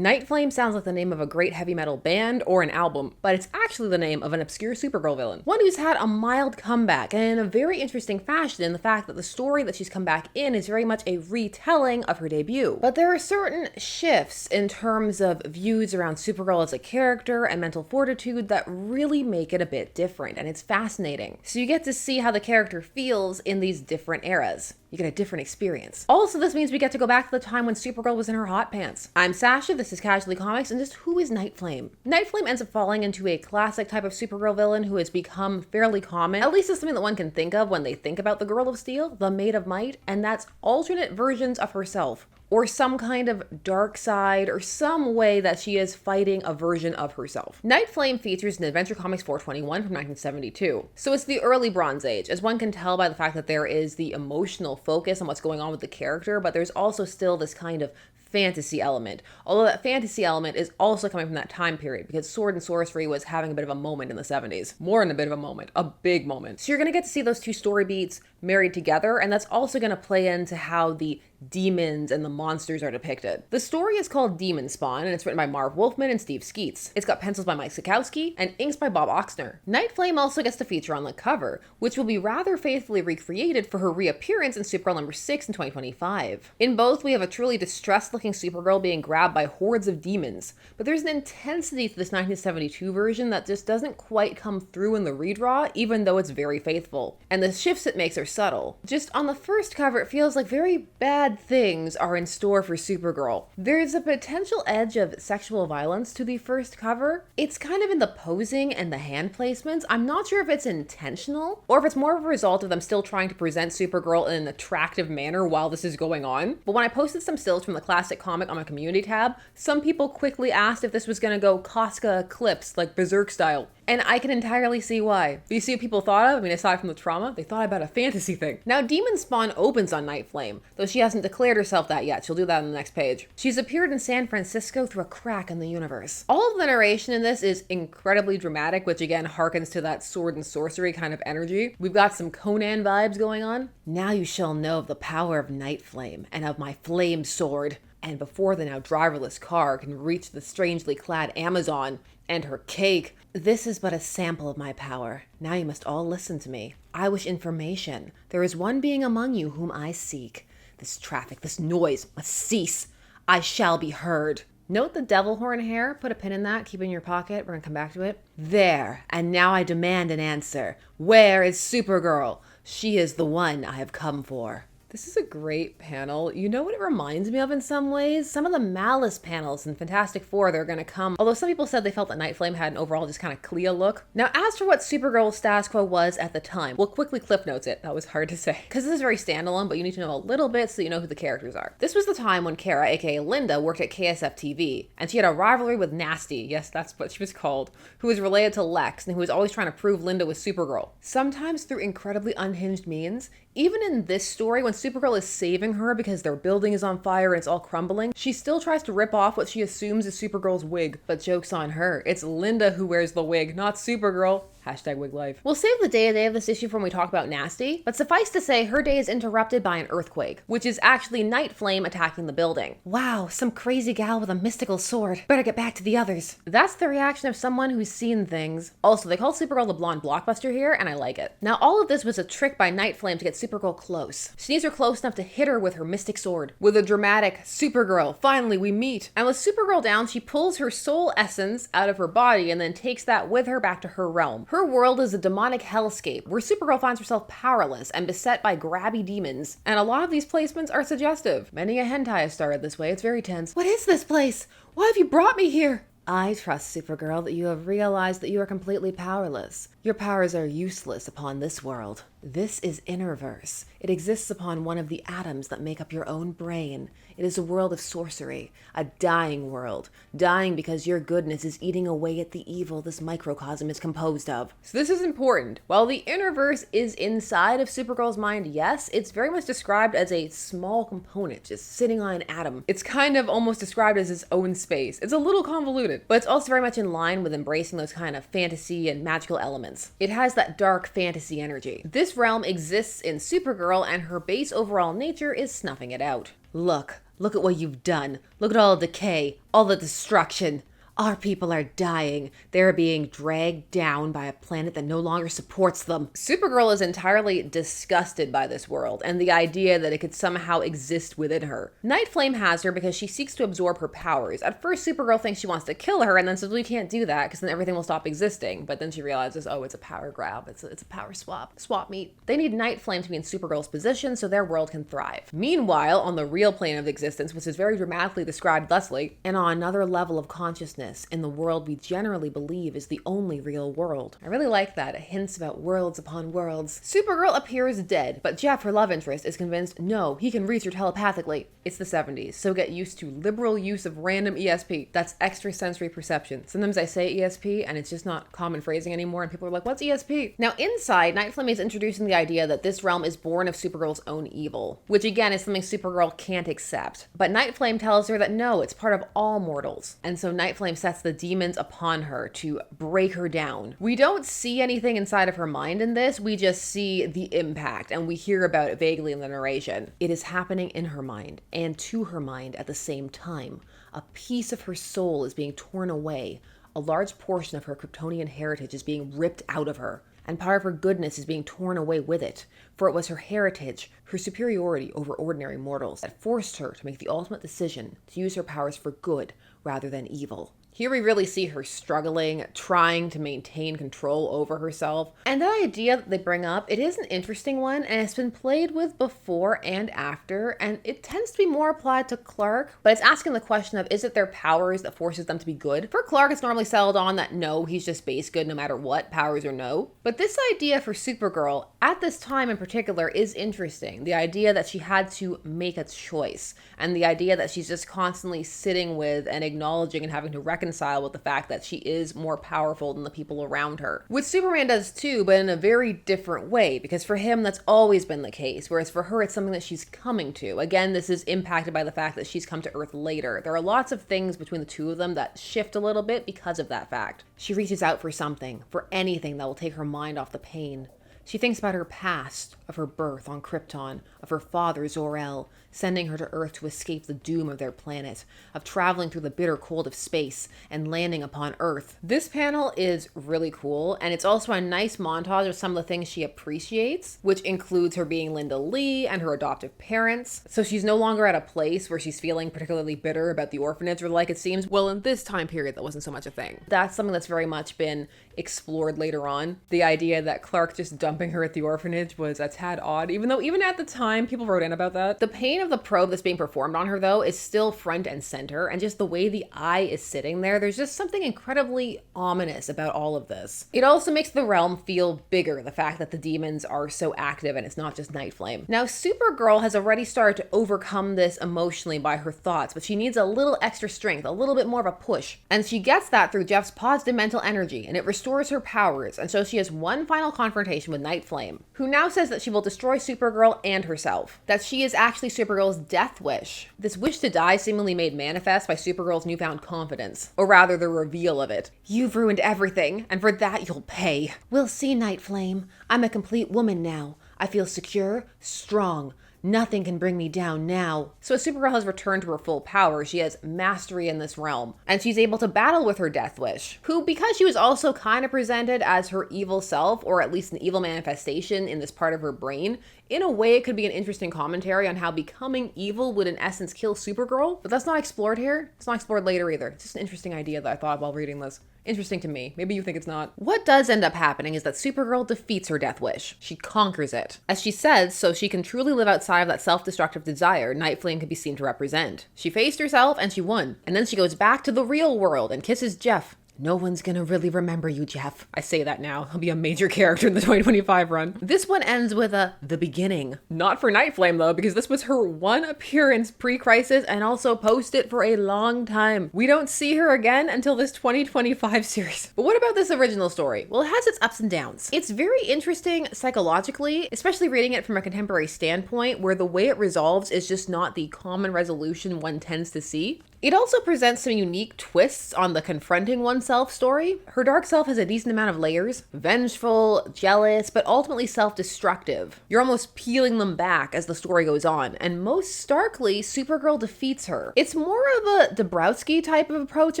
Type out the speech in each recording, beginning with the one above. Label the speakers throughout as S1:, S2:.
S1: Nightflame sounds like the name of a great heavy metal band or an album, but it's actually the name of an obscure Supergirl villain. One who's had a mild comeback, and in a very interesting fashion in the fact that the story that she's come back in is very much a retelling of her debut. But there are certain shifts in terms of views around Supergirl as a character and mental fortitude that really make it a bit different, and it's fascinating. So you get to see how the character feels in these different eras. You get a different experience. Also, this means we get to go back to the time when Supergirl was in her hot pants. I'm Sasha, this is Casually Comics, and just who is Nightflame? Nightflame ends up falling into a classic type of Supergirl villain who has become fairly common, at least it's something that one can think of when they think about the Girl of Steel, the Maid of Might, and that's alternate versions of herself, or some kind of dark side, or some way that she is fighting a version of herself. Nightflame features in Adventure Comics 421 from 1972. So it's the early Bronze Age, as one can tell by the fact that there is the emotional focus on what's going on with the character, but there's also still this kind of fantasy element. Although that fantasy element is also coming from that time period because sword and sorcery was having a bit of a moment in the 70s. More than a bit of a moment, a big moment. So you're gonna get to see those two story beats married together, and that's also gonna play into how the demons and the monsters are depicted. The story is called Demon Spawn, and it's written by Marv Wolfman and Steve Skeets. It's got pencils by Mike Sikowski and inks by Bob Oxner. Nightflame also gets to feature on the cover, which will be rather faithfully recreated for her reappearance in Supergirl number 6 in 2025. In both, we have a truly distressed-looking Supergirl being grabbed by hordes of demons, but there's an intensity to this 1972 version that just doesn't quite come through in the redraw, even though it's very faithful. And the shifts it makes are subtle. Just on the first cover, it feels like very bad things are in store for Supergirl. There's a potential edge of sexual violence to the first cover. It's kind of in the posing and the hand placements. I'm not sure if it's intentional or if it's more of a result of them still trying to present Supergirl in an attractive manner while this is going on. But when I posted some stills from the classic comic on my community tab, some people quickly asked if this was gonna go Casca Eclipse, like Berserk style. And I can entirely see why. But you see what people thought of? I mean, aside from the trauma, they thought about a fantasy thing. Now, Demon Spawn opens on Nightflame, though she hasn't declared herself that yet. She'll do that on the next page. She's appeared in San Francisco through a crack in the universe. All of the narration in this is incredibly dramatic, which again harkens to that sword and sorcery kind of energy. We've got some Conan vibes going on. Now you shall know of the power of Nightflame and of my flame sword. And before the now driverless car can reach the strangely clad Amazon and her cake, this is but a sample of my power. Now you must all listen to me. I wish information. There is one being among you whom I seek. This traffic, this noise must cease. I shall be heard. Note the devil horn hair. Put a pin in that. Keep it in your pocket. We're gonna come back to it. There. And now I demand an answer. Where is Supergirl? She is the one I have come for. This is a great panel. You know what it reminds me of in some ways? Some of the Malice panels in Fantastic Four that are going to come. Although some people said they felt that Nightflame had an overall just kind of Clea look. Now, as for what Supergirl's status quo was at the time, we'll quickly cliff notes it. That was hard to say. Because this is very standalone, but you need to know a little bit so you know who the characters are. This was the time when Kara, aka Linda, worked at KSF TV, and she had a rivalry with Nasty, yes, that's what she was called, who was related to Lex, and who was always trying to prove Linda was Supergirl. Sometimes through incredibly unhinged means. Even in this story, when Supergirl is saving her because their building is on fire and it's all crumbling, she still tries to rip off what she assumes is Supergirl's wig. But joke's on her. It's Linda who wears the wig, not Supergirl. Hashtag wig life. We'll save the day of this issue for when we talk about Nasty, but suffice to say, her day is interrupted by an earthquake, which is actually Nightflame attacking the building. Wow, some crazy gal with a mystical sword. Better get back to the others. That's the reaction of someone who's seen things. Also, they call Supergirl the blonde blockbuster here, and I like it. Now, all of this was a trick by Nightflame to get Supergirl close. She needs her close enough to hit her with her mystic sword. With a dramatic, Supergirl, finally we meet. And with Supergirl down, she pulls her soul essence out of her body and then takes that with her back to her realm. Her world is a demonic hellscape where Supergirl finds herself powerless and beset by grabby demons. And a lot of these placements are suggestive. Many a hentai has started this way. It's very tense. What is this place? Why have you brought me here? I trust, Supergirl, that you have realized that you are completely powerless. Your powers are useless upon this world. This is Innerverse. It exists upon one of the atoms that make up your own brain. It is a world of sorcery, a dying world. Dying because your goodness is eating away at the evil this microcosm is composed of. So this is important. While the Innerverse is inside of Supergirl's mind, yes, it's very much described as a small component, just sitting on an atom. It's kind of almost described as its own space. It's a little convoluted, but it's also very much in line with embracing those kind of fantasy and magical elements. It has that dark fantasy energy. This realm exists in Supergirl, and her base overall nature is snuffing it out. Look, Look at what you've done. Look at all the decay, all the destruction. Our people are dying. They're being dragged down by a planet that no longer supports them. Supergirl is entirely disgusted by this world and the idea that it could somehow exist within her. Nightflame has her because she seeks to absorb her powers. At first, Supergirl thinks she wants to kill her and then says, we can't do that because then everything will stop existing. But then she realizes, oh, it's a power grab. It's a power swap meet. They need Nightflame to be in Supergirl's position so their world can thrive. Meanwhile, on the real plane of existence, which is very dramatically described thusly, and on another level of consciousness, in the world we generally believe is the only real world. I really like that. It hints about worlds upon worlds. Supergirl appears dead, but Jeff, her love interest, is convinced, no, he can reach her telepathically. It's the 70s, so get used to liberal use of random ESP. That's extrasensory perception. Sometimes I say ESP and it's just not common phrasing anymore and people are like, what's ESP? Now inside, Nightflame is introducing the idea that this realm is born of Supergirl's own evil, which again is something Supergirl can't accept. But Nightflame tells her that no, it's part of all mortals. And so Nightflame sets the demons upon her to break her down. We don't see anything inside of her mind in this, we just see the impact and we hear about it vaguely in the narration. It is happening in her mind and to her mind at the same time. A piece of her soul is being torn away. A large portion of her Kryptonian heritage is being ripped out of her. And part of her goodness is being torn away with it. For it was her heritage, her superiority over ordinary mortals, that forced her to make the ultimate decision to use her powers for good rather than evil. Here we really see her struggling, trying to maintain control over herself. And that idea that they bring up, it is an interesting one and it's been played with before and after, and it tends to be more applied to Clark, but it's asking the question of, is it their powers that forces them to be good? For Clark, it's normally settled on that no, he's just base good no matter what, powers or no. But this idea for Supergirl, at this time in particular, is interesting. The idea that she had to make a choice, and the idea that she's just constantly sitting with and acknowledging and having to reconcile with the fact that she is more powerful than the people around her. Which Superman does too, but in a very different way, because for him that's always been the case, whereas for her it's something that she's coming to. Again, this is impacted by the fact that she's come to Earth later. There are lots of things between the two of them that shift a little bit because of that fact. She reaches out for something, for anything that will take her mind off the pain. She thinks about her past, of her birth on Krypton, of her father Zor-El, sending her to Earth to escape the doom of their planet, of traveling through the bitter cold of space and landing upon Earth. This panel is really cool, and it's also a nice montage of some of the things she appreciates, which includes her being Linda Lee and her adoptive parents. So she's no longer at a place where she's feeling particularly bitter about the orphanage, or like it seems, well, in this time period, that wasn't so much a thing. That's something that's very much been explored later on. The idea that Clark just dumping her at the orphanage was a tad odd, even though even at the time, people wrote in about that. The pain of the probe that's being performed on her, though, is still front and center, and just the way the eye is sitting there, there's just something incredibly ominous about all of this. It also makes the realm feel bigger, the fact that the demons are so active and it's not just Nightflame. Now, Supergirl has already started to overcome this emotionally by her thoughts, but she needs a little extra strength, a little bit more of a push. And she gets that through Jeff's positive mental energy, and it restores her powers, and so she has one final confrontation with Nightflame, who now says that she will destroy Supergirl and herself, that she is actually Supergirl's death wish. This wish to die seemingly made manifest by Supergirl's newfound confidence, or rather the reveal of it. You've ruined everything, and for that you'll pay. We'll see, Nightflame. I'm a complete woman now. I feel secure, strong. Nothing can bring me down now. So as Supergirl has returned to her full power, she has mastery in this realm, and she's able to battle with her death wish, who, because she was also kind of presented as her evil self, or at least an evil manifestation in this part of her brain, in a way it could be an interesting commentary on how becoming evil would in essence kill Supergirl, but that's not explored here. It's not explored later either. It's just an interesting idea that I thought while reading this. Interesting to me. Maybe you think it's not. What does end up happening is that Supergirl defeats her death wish. She conquers it. As she says, so she can truly live outside of that self-destructive desire Nightflame can be seen to represent. She faced herself and she won. And then she goes back to the real world and kisses Jeff. No one's gonna really remember you, Jeff. I say that now. He'll be a major character in the 2025 run. This one ends with the beginning. Not for Nightflame though, because this was her one appearance pre-crisis and also post it for a long time. We don't see her again until this 2025 series. But what about this original story? Well, it has its ups and downs. It's very interesting psychologically, especially reading it from a contemporary standpoint, where the way it resolves is just not the common resolution one tends to see. It also presents some unique twists on the confronting oneself self story. Her dark self has a decent amount of layers, vengeful, jealous, but ultimately self-destructive. You're almost peeling them back as the story goes on, and most starkly, Supergirl defeats her. It's more of a Dabrowski type of approach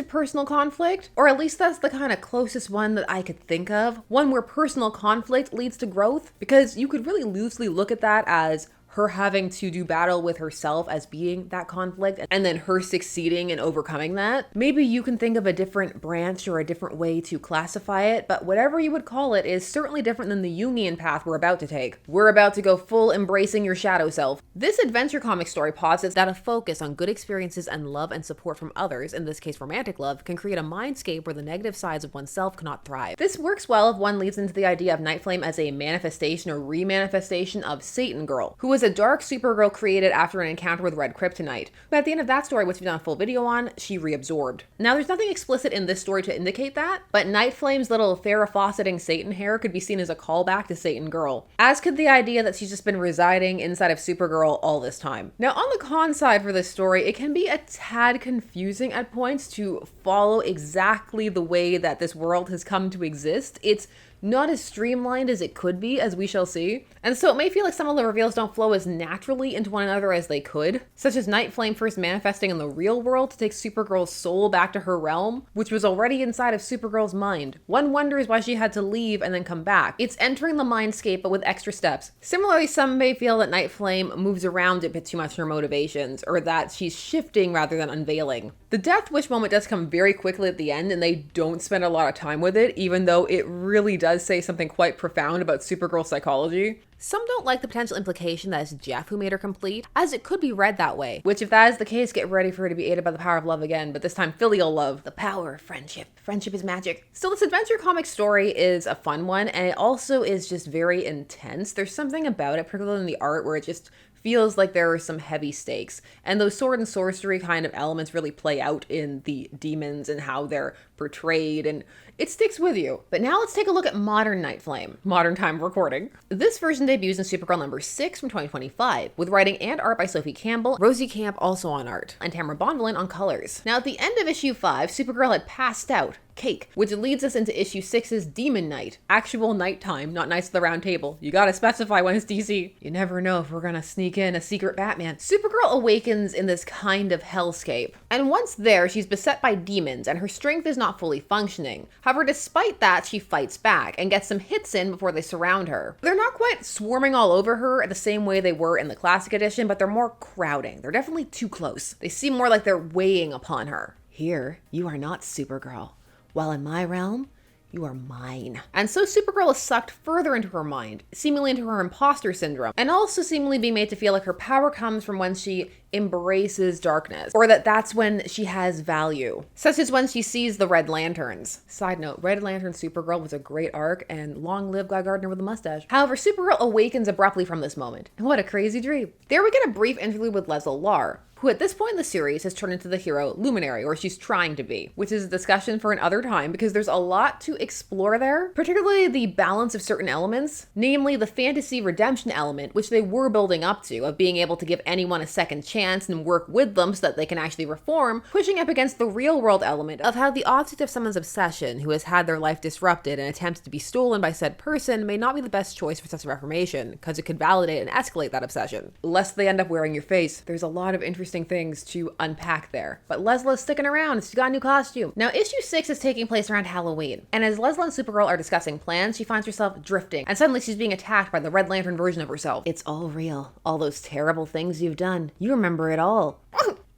S1: of personal conflict, or at least that's the kind of closest one that I could think of. One where personal conflict leads to growth, because you could really loosely look at that as her having to do battle with herself as being that conflict, and then her succeeding in overcoming that. Maybe you can think of a different branch or a different way to classify it, but whatever you would call it is certainly different than the Jungian path we're about to take. We're about to go full embracing your shadow self. This adventure comic story posits that a focus on good experiences and love and support from others, in this case romantic love, can create a mindscape where the negative sides of oneself cannot thrive. This works well if one leads into the idea of Nightflame as a manifestation or remanifestation of Satan Girl, who was a dark Supergirl created after an encounter with Red Kryptonite, but at the end of that story, which we've done a full video on, she reabsorbed. Now, there's nothing explicit in this story to indicate that, but Nightflame's little Farrah Fawcetting Satan hair could be seen as a callback to Satan Girl, as could the idea that she's just been residing inside of Supergirl all this time. Now, on the con side for this story, it can be a tad confusing at points to follow exactly the way that this world has come to exist. It's not as streamlined as it could be, as we shall see. And so it may feel like some of the reveals don't flow as naturally into one another as they could, such as Nightflame first manifesting in the real world to take Supergirl's soul back to her realm, which was already inside of Supergirl's mind. One wonders why she had to leave and then come back. It's entering the mindscape, but with extra steps. Similarly, some may feel that Nightflame moves around a bit too much in her motivations, or that she's shifting rather than unveiling. The Death Wish moment does come very quickly at the end, and they don't spend a lot of time with it, even though it really does say something quite profound about Supergirl psychology. Some don't like the potential implication that it's Jeff who made her complete, as it could be read that way, which if that is the case, get ready for her to be aided by the power of love again, but this time filial love. The power of friendship. Friendship is magic. Still, this adventure comic story is a fun one, and it also is just very intense. There's something about it, particularly in the art, where it just feels like there are some heavy stakes. And those sword and sorcery kind of elements really play out in the demons and how they're portrayed, and it sticks with you. But now let's take a look at modern Nightflame, modern time of recording. This version debuts in Supergirl number 6 from 2025, with writing and art by Sophie Campbell, Rosie Camp also on art, and Tamara Bonvillain on colors. Now at the end of issue 5, Supergirl had passed out, cake, which leads us into issue 6's Demon Night. Actual nighttime, not Knights of the Round Table. You gotta specify when it's DC. You never know if we're gonna sneak in a secret Batman. Supergirl awakens in this kind of hellscape, and once there, she's beset by demons, and her strength is not fully functioning. However, despite that, she fights back and gets some hits in before they surround her. They're not quite swarming all over her the same way they were in the classic edition, but they're more crowding. They're definitely too close. They seem more like they're weighing upon her. Here, you are not Supergirl. While in my realm, you are mine. And so Supergirl is sucked further into her mind, seemingly into her imposter syndrome, and also seemingly being made to feel like her power comes from when she embraces darkness, or that that's when she has value, such as when she sees the Red Lanterns. Side note, Red Lantern Supergirl was a great arc, and long live Guy Gardner with a mustache. However, Supergirl awakens abruptly from this moment. And what a crazy dream. There we get a brief interlude with Leslie Lar, who at this point in the series has turned into the hero Luminary, or she's trying to be, which is a discussion for another time because there's a lot to explore there, particularly the balance of certain elements, namely the fantasy redemption element, which they were building up to, of being able to give anyone a second chance and work with them so that they can actually reform, pushing up against the real world element of how the object of someone's obsession who has had their life disrupted and attempts to be stolen by said person may not be the best choice for such a reformation, because it could validate and escalate that obsession, lest they end up wearing your face. There's a lot of interesting things to unpack there. But Lesla's sticking around. She's got a new costume. Now, issue 6 is taking place around Halloween, and as Lesla and Supergirl are discussing plans, she finds herself drifting, and suddenly she's being attacked by the Red Lantern version of herself. It's all real. All those terrible things you've done. You remember it all.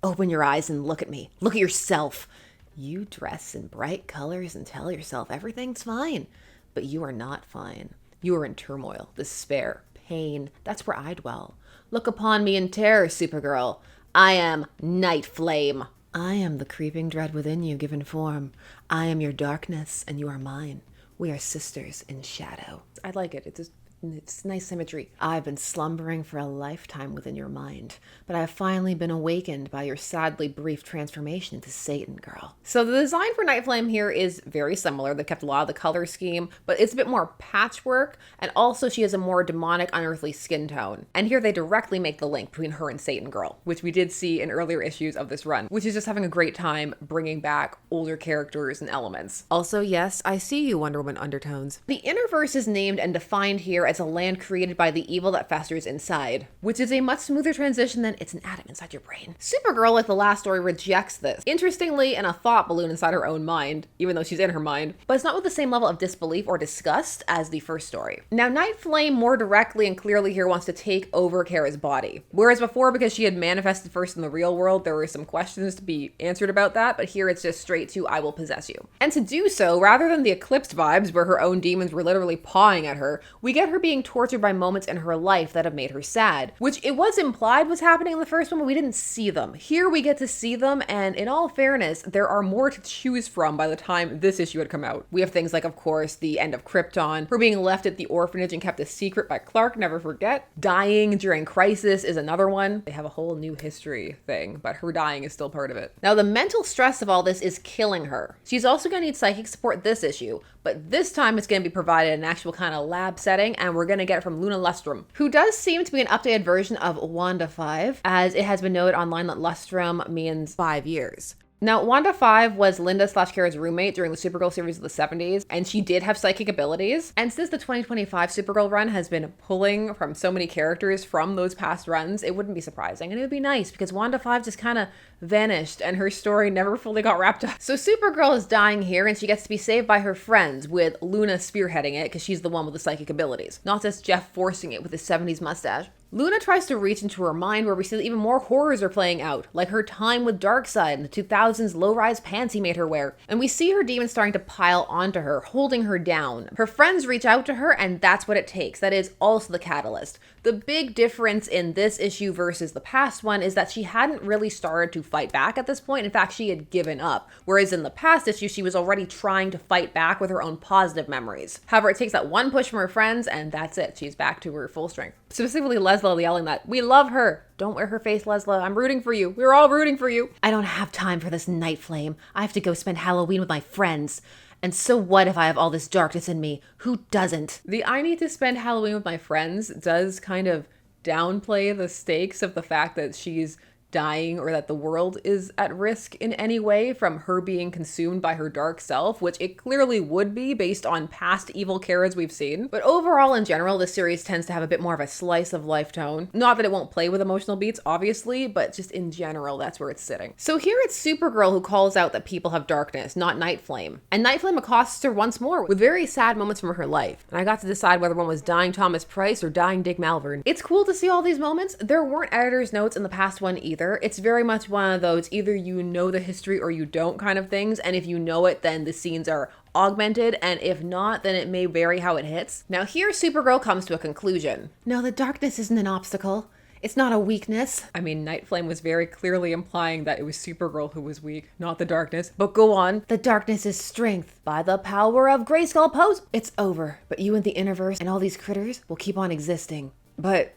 S1: Open your eyes and look at me. Look at yourself. You dress in bright colors and tell yourself everything's fine, but you are not fine. You are in turmoil, despair, pain. That's where I dwell. Look upon me in terror, Supergirl. I am Nightflame. I am the creeping dread within you given form. I am your darkness and you are mine. We are sisters in shadow. I like it. It's nice symmetry. I've been slumbering for a lifetime within your mind, but I've finally been awakened by your sadly brief transformation into Satan girl. So the design for Nightflame here is very similar. They've kept a lot of the color scheme, but it's a bit more patchwork, and also she has a more demonic, unearthly skin tone. And here they directly make the link between her and Satan girl, which we did see in earlier issues of this run, which is just having a great time bringing back older characters and elements. Also, yes, I see you, Wonder Woman undertones. The Innerverse is named and defined here as a land created by the evil that festers inside, which is a much smoother transition than it's an atom inside your brain. Supergirl, like the last story, rejects this. Interestingly, in a thought balloon inside her own mind, even though she's in her mind, but it's not with the same level of disbelief or disgust as the first story. Now, Nightflame more directly and clearly here wants to take over Kara's body. Whereas before, because she had manifested first in the real world, there were some questions to be answered about that, but here it's just straight to, I will possess you. And to do so, rather than the Eclipsed vibes where her own demons were literally pawing at her, we get her being tortured by moments in her life that have made her sad, which it was implied was happening in the first one, but we didn't see them. Here we get to see them, and in all fairness, there are more to choose from by the time this issue had come out. We have things like, of course, the end of Krypton, her being left at the orphanage and kept a secret by Clark, never forget. Dying during Crisis is another one. They have a whole new history thing, but her dying is still part of it. Now, the mental stress of all this is killing her. She's also going to need psychic support this issue, but this time it's going to be provided in an actual kind of lab setting, and we're going to get it from Luna Lustrum, who does seem to be an updated version of Wanda 5, as it has been noted online that Lustrum means 5 years. Now, Wanda 5 was Linda/Kara's roommate during the Supergirl series of the 70s, and she did have psychic abilities. And since the 2025 Supergirl run has been pulling from so many characters from those past runs, it wouldn't be surprising. And it would be nice because Wanda 5 just kind of vanished and her story never fully got wrapped up. So Supergirl is dying here, and she gets to be saved by her friends, with Luna spearheading it because she's the one with the psychic abilities, not just Jeff forcing it with his 70s mustache. Luna tries to reach into her mind, where we see that even more horrors are playing out, like her time with Darkseid and the 2000s low-rise pants he made her wear. And we see her demons starting to pile onto her, holding her down. Her friends reach out to her, and that's what it takes. That is also the catalyst. The big difference in this issue versus the past one is that she hadn't really started to fight back at this point. In fact, she had given up. Whereas in the past issue, she was already trying to fight back with her own positive memories. However, it takes that one push from her friends, and that's it. She's back to her full strength. Specifically, Leslie yelling that, "We love her. Don't wear her face, Leslie. I'm rooting for you. We're all rooting for you." I don't have time for this Nightflame. I have to go spend Halloween with my friends. And so what if I have all this darkness in me? Who doesn't? The I need to spend Halloween with my friends does kind of downplay the stakes of the fact that she's dying or that the world is at risk in any way from her being consumed by her dark self, which it clearly would be based on past evil Karas we've seen. But overall, in general, this series tends to have a bit more of a slice of life tone. Not that it won't play with emotional beats, obviously, but just in general, that's where it's sitting. So here it's Supergirl who calls out that people have darkness, not Nightflame. And Nightflame accosts her once more with very sad moments from her life. And I got to decide whether one was dying Thomas Price or dying Dick Malvern. It's cool to see all these moments. There weren't editor's notes in the past one either. It's very much one of those either you know the history or you don't kind of things, and if you know it, then the scenes are augmented, and if not, then it may vary how it hits. Now here Supergirl comes to a conclusion. No, the darkness isn't an obstacle. It's not a weakness. I mean, Nightflame was very clearly implying that it was Supergirl who was weak, not the darkness. But go on. The darkness is strength. By the power of Grayskull Pose. It's over. But you and the Innerverse and all these critters will keep on existing. But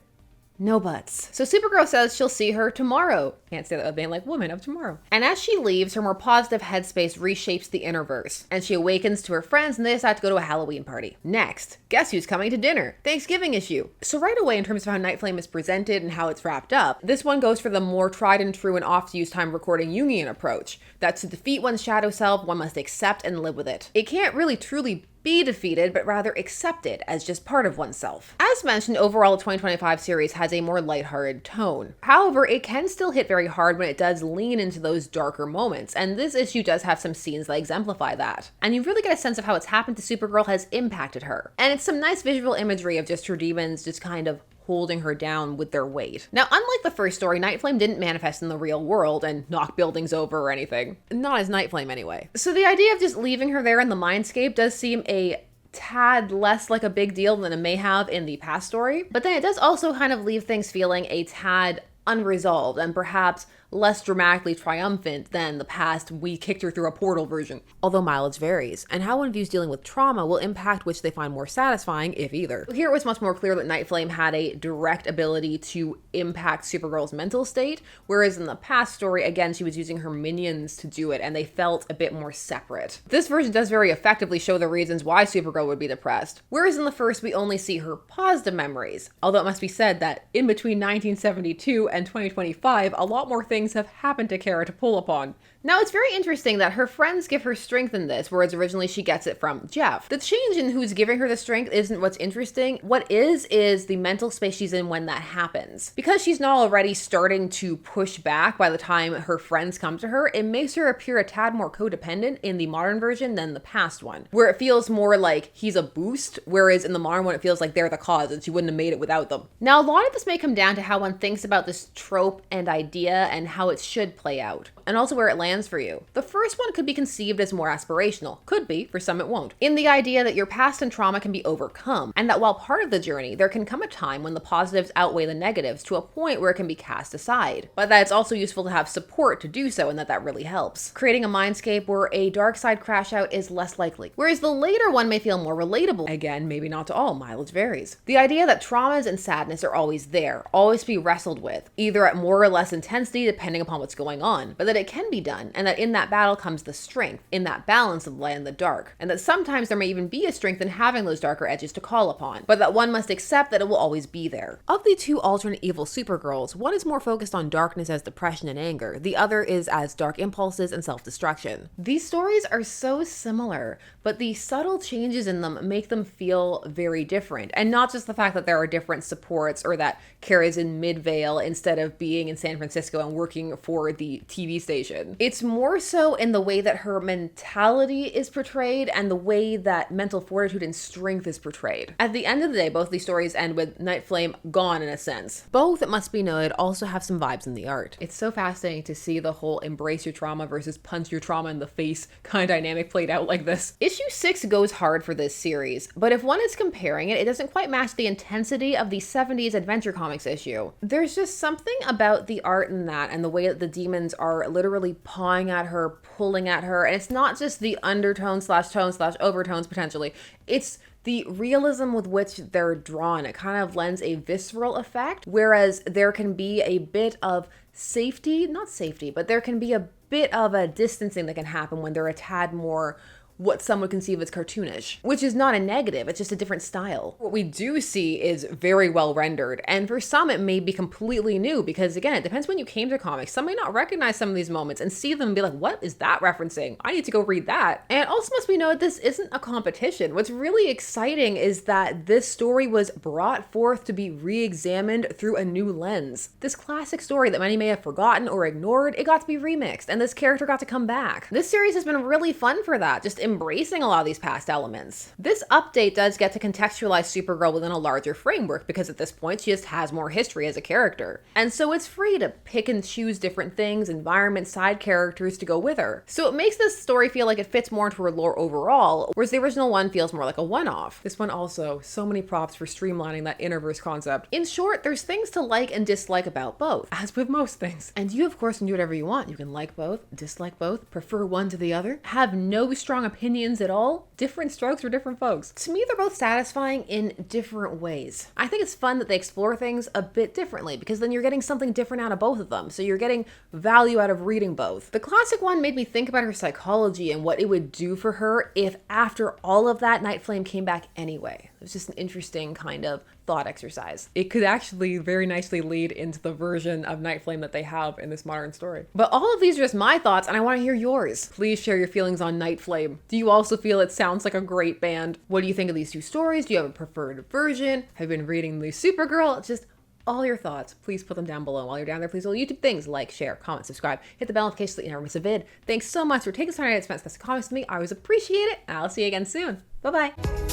S1: no buts. So Supergirl says she'll see her tomorrow. Can't say that with being like woman of tomorrow. And as she leaves, her more positive headspace reshapes the Innerverse. And she awakens to her friends, and they decide to go to a Halloween party. Next, guess who's coming to dinner? Thanksgiving issue. So right away, in terms of how Nightflame is presented and how it's wrapped up, this one goes for the more tried and true and oft-used time recording Jungian approach. That to defeat one's shadow self, one must accept and live with it. It can't really truly be defeated, but rather accepted as just part of oneself. As mentioned, overall the 2025 series has a more lighthearted tone. However, it can still hit very hard when it does lean into those darker moments, and this issue does have some scenes that exemplify that. And you really get a sense of how what's happened to Supergirl has impacted her. And it's some nice visual imagery of just her demons just kind of holding her down with their weight. Now, unlike the first story, Nightflame didn't manifest in the real world and knock buildings over or anything. Not as Nightflame anyway. So the idea of just leaving her there in the mindscape does seem a tad less like a big deal than it may have in the past story. But then it does also kind of leave things feeling a tad unresolved and perhaps less dramatically triumphant than the past "we kicked her through a portal" version. Although mileage varies, and how one views dealing with trauma will impact which they find more satisfying, if either. Here it was much more clear that Nightflame had a direct ability to impact Supergirl's mental state, whereas in the past story, again, she was using her minions to do it, and they felt a bit more separate. This version does very effectively show the reasons why Supergirl would be depressed, whereas in the first we only see her positive memories. Although it must be said that in between 1972 and 2025, a lot more things have happened to Kara to pull upon. Now, it's very interesting that her friends give her strength in this, whereas originally she gets it from Jeff. The change in who's giving her the strength isn't what's interesting. What is the mental space she's in when that happens. Because she's not already starting to push back by the time her friends come to her, it makes her appear a tad more codependent in the modern version than the past one, where it feels more like he's a boost, whereas in the modern one it feels like they're the cause and she wouldn't have made it without them. Now, a lot of this may come down to how one thinks about this trope and idea and how it should play out, and also where it lands for you. The first one could be conceived as more aspirational. Could be, for some it won't. In the idea that your past and trauma can be overcome, and that while part of the journey, there can come a time when the positives outweigh the negatives to a point where it can be cast aside. But that it's also useful to have support to do so, and that really helps. Creating a mindscape where a dark side crash out is less likely. Whereas the later one may feel more relatable. Again, maybe not to all, mileage varies. The idea that traumas and sadness are always there, always to be wrestled with, either at more or less intensity depending upon what's going on, but that it can be done, and that in that battle comes the strength, in that balance of light and the dark, and that sometimes there may even be a strength in having those darker edges to call upon, but that one must accept that it will always be there. Of the two alternate evil Supergirls, one is more focused on darkness as depression and anger, the other is as dark impulses and self-destruction. These stories are so similar, but the subtle changes in them make them feel very different, and not just the fact that there are different supports or that Kara's in Midvale instead of being in San Francisco and working for the TV station. It's more so in the way that her mentality is portrayed and the way that mental fortitude and strength is portrayed. At the end of the day, both these stories end with Nightflame gone in a sense. Both, it must be noted, also have some vibes in the art. It's so fascinating to see the whole embrace your trauma versus punch your trauma in the face kind of dynamic played out like this. Issue 6 goes hard for this series, but if one is comparing it, it doesn't quite match the intensity of the 70s Adventure Comics issue. There's just something about the art in that and the way that the demons are literally pawing at her, pulling at her, and it's not just the undertones / tones / overtones potentially, it's the realism with which they're drawn. It kind of lends a visceral effect, whereas there can be a bit of not safety, but there can be a bit of a distancing that can happen when they're a tad more what some would conceive as cartoonish, which is not a negative, it's just a different style. What we do see is very well rendered, and for some it may be completely new because again, it depends when you came to comics. Some may not recognize some of these moments and see them and be like, what is that referencing? I need to go read that. And it also must be noted this isn't a competition. What's really exciting is that this story was brought forth to be re-examined through a new lens. This classic story that many may have forgotten or ignored, it got to be remixed, and this character got to come back. This series has been really fun for that, just embracing a lot of these past elements. This update does get to contextualize Supergirl within a larger framework because at this point she just has more history as a character. And so it's free to pick and choose different things, environments, side characters to go with her. So it makes this story feel like it fits more into her lore overall, whereas the original one feels more like a one-off. This one also, so many props for streamlining that Innerverse concept. In short, there's things to like and dislike about both, as with most things. And you of course can do whatever you want. You can like both, dislike both, prefer one to the other, have no strong opinions at all. Different strokes for different folks. To me, they're both satisfying in different ways. I think it's fun that they explore things a bit differently because then you're getting something different out of both of them. So you're getting value out of reading both. The classic one made me think about her psychology and what it would do for her if after all of that, Nightflame came back anyway. It was just an interesting kind of thought exercise. It could actually very nicely lead into the version of Nightflame that they have in this modern story. But all of these are just my thoughts and I want to hear yours. Please share your feelings on Nightflame. Do you also feel it sounds like a great band? What do you think of these two stories? Do you have a preferred version? Have you been reading the Supergirl? Just all your thoughts, please put them down below. While you're down there, please do all YouTube things like, share, comment, subscribe, hit the bell notification so that you never miss a vid. Thanks so much for taking some time to discuss comics with me. I always appreciate it, and I'll see you again soon. Bye-bye.